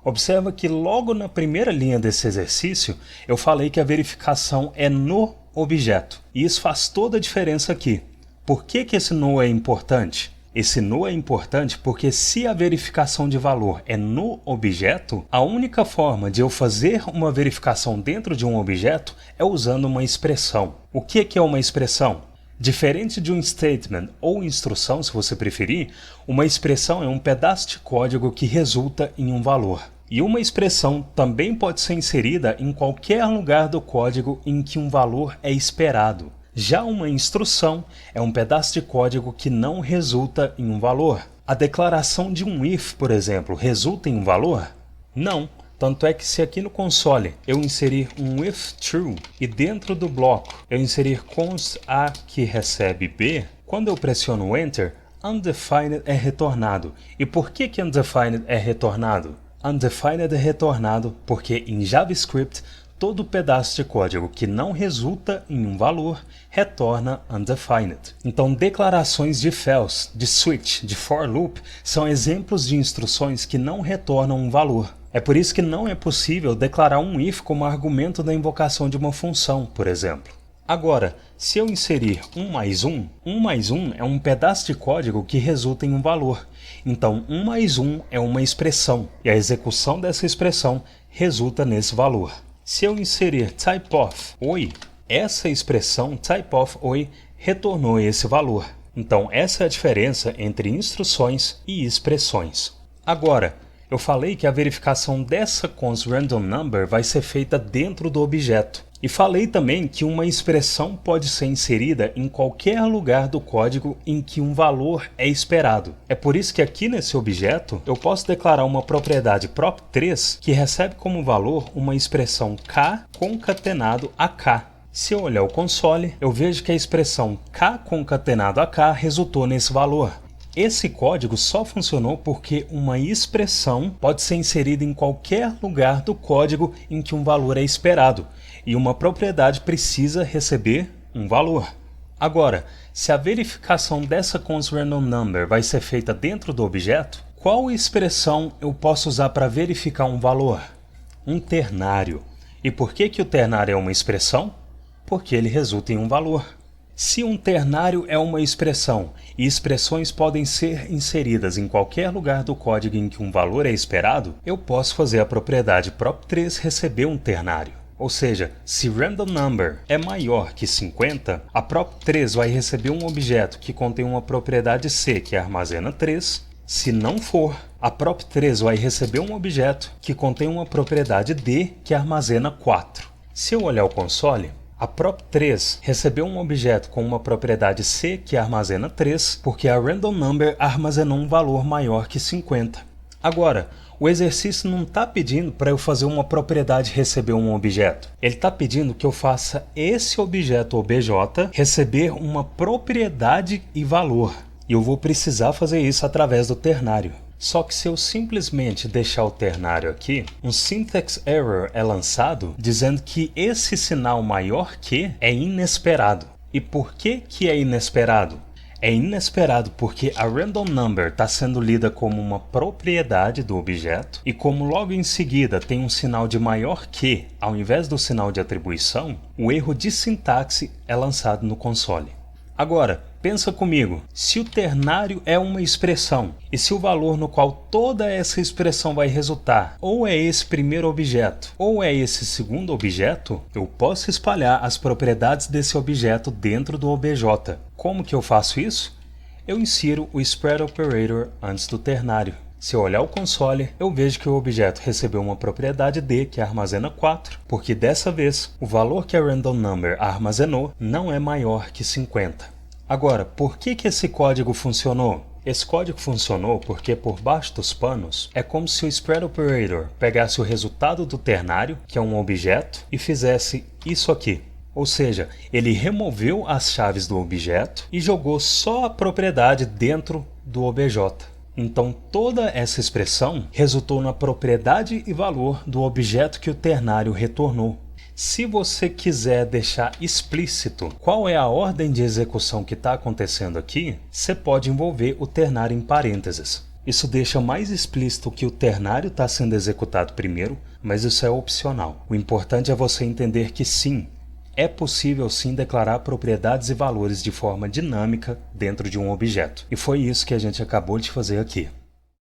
Observa que logo na primeira linha desse exercício, eu falei que a verificação é no objeto. E isso faz toda a diferença aqui. Por que esse no é importante? Esse no é importante porque se a verificação de valor é no objeto, a única forma de eu fazer uma verificação dentro de um objeto é usando uma expressão. O que é uma expressão? Diferente de um statement ou instrução, se você preferir, uma expressão é um pedaço de código que resulta em um valor. E uma expressão também pode ser inserida em qualquer lugar do código em que um valor é esperado. Já uma instrução é um pedaço de código que não resulta em um valor. A declaração de um if, por exemplo, resulta em um valor? Não. Tanto é que se aqui no console eu inserir um if true e dentro do bloco eu inserir const A que recebe B, quando eu pressiono Enter, undefined é retornado. E por que undefined é retornado? Undefined é retornado porque em JavaScript todo pedaço de código que não resulta em um valor retorna undefined. Então declarações de else, de switch, de for loop são exemplos de instruções que não retornam um valor. É por isso que não é possível declarar um if como argumento da invocação de uma função, por exemplo. Agora, se eu inserir 1 mais 1 é um pedaço de código que resulta em um valor. Então 1 mais 1 é uma expressão, e a execução dessa expressão resulta nesse valor. Se eu inserir typeof oi, essa expressão typeof oi retornou esse valor. Então essa é a diferença entre instruções e expressões. Agora, eu falei que a verificação dessa const random number vai ser feita dentro do objeto. E falei também que uma expressão pode ser inserida em qualquer lugar do código em que um valor é esperado. É por isso que aqui nesse objeto eu posso declarar uma propriedade prop3 que recebe como valor uma expressão k concatenado a k. Se eu olhar o console, eu vejo que a expressão k concatenado a k resultou nesse valor. Esse código só funcionou porque uma expressão pode ser inserida em qualquer lugar do código em que um valor é esperado, e uma propriedade precisa receber um valor. Agora, se a verificação dessa const random number vai ser feita dentro do objeto, qual expressão eu posso usar para verificar um valor? Um ternário. E por que o ternário é uma expressão? Porque ele resulta em um valor. Se um ternário é uma expressão e expressões podem ser inseridas em qualquer lugar do código em que um valor é esperado, eu posso fazer a propriedade prop3 receber um ternário. Ou seja, se random number é maior que 50, a prop3 vai receber um objeto que contém uma propriedade C que armazena 3. Se não for, a prop3 vai receber um objeto que contém uma propriedade D que armazena 4. Se eu olhar o console, a prop3 recebeu um objeto com uma propriedade C que armazena 3, porque a random number armazenou um valor maior que 50. Agora, o exercício não está pedindo para eu fazer uma propriedade receber um objeto. Ele está pedindo que eu faça esse objeto obj receber uma propriedade e valor. E eu vou precisar fazer isso através do ternário. Só que se eu simplesmente deixar o ternário aqui, um syntax error é lançado dizendo que esse sinal maior que é inesperado. E por que é inesperado? É inesperado porque a random number está sendo lida como uma propriedade do objeto e como logo em seguida tem um sinal de maior que, ao invés do sinal de atribuição, o erro de sintaxe é lançado no console. Agora, pensa comigo, se o ternário é uma expressão e se o valor no qual toda essa expressão vai resultar ou é esse primeiro objeto ou é esse segundo objeto, eu posso espalhar as propriedades desse objeto dentro do obj. Como que eu faço isso? Eu insiro o spread operator antes do ternário. Se eu olhar o console, eu vejo que o objeto recebeu uma propriedade D que armazena 4, porque dessa vez o valor que a random number armazenou não é maior que 50. Agora, por que esse código funcionou? Esse código funcionou porque por baixo dos panos é como se o spread operator pegasse o resultado do ternário, que é um objeto, e fizesse isso aqui. Ou seja, ele removeu as chaves do objeto e jogou só a propriedade dentro do obj. Então toda essa expressão resultou na propriedade e valor do objeto que o ternário retornou. Se você quiser deixar explícito qual é a ordem de execução que está acontecendo aqui, você pode envolver o ternário em parênteses. Isso deixa mais explícito que o ternário está sendo executado primeiro, mas isso é opcional. O importante é você entender que sim, é possível sim declarar propriedades e valores de forma dinâmica dentro de um objeto. E foi isso que a gente acabou de fazer aqui.